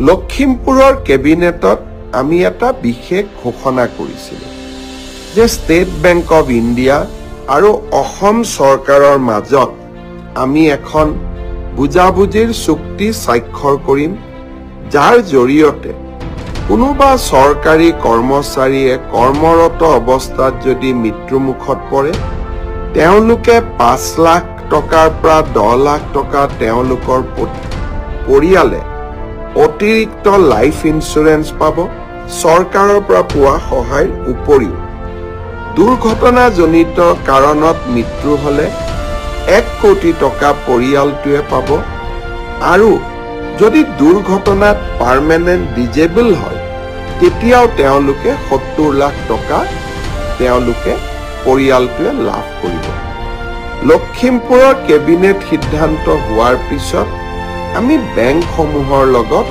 লখিমপুৰৰ কেবিনেটত আমি এটা বিশেষ ঘোষণা কৰিছিলোঁ যে ষ্টেট বেংক অফ ইণ্ডিয়া আৰু অসম চৰকাৰৰ মাজত আমি এখন বুজাবুজিৰ চুক্তি স্বাক্ষৰ কৰিম, যাৰ জৰিয়তে কোনোবা চৰকাৰী কৰ্মচাৰীয়ে কৰ্মৰত অৱস্থাত যদি মৃত্যুমুখত পৰে, তেওঁলোকে 5 লাখ টকাৰ পৰা 10 লাখ টকা তেওঁলোকৰ পৰিয়ালে অতিৰিক্ত লাইফ ইন্সুৰেন্স পাব। চৰকাৰৰ পৰা পোৱা সহায়ৰ উপৰিও দুৰ্ঘটনাজনিত কাৰণত মৃত্যু হলে 1 কোটি টকা পৰিয়ালটোৱে পাব, আৰু যদি দুৰ্ঘটনাত পাৰ্মানেন্ট ডিজেবল হয় তেতিয়াও তেওঁলোকে 70 লাখ টকা তেওঁলোকে পৰিয়ালটোৱে লাভ কৰিব। লখিমপুৰৰ কেবিনেট সিদ্ধান্ত হোৱাৰ পিছত আমি বেংকসমূহৰ লগত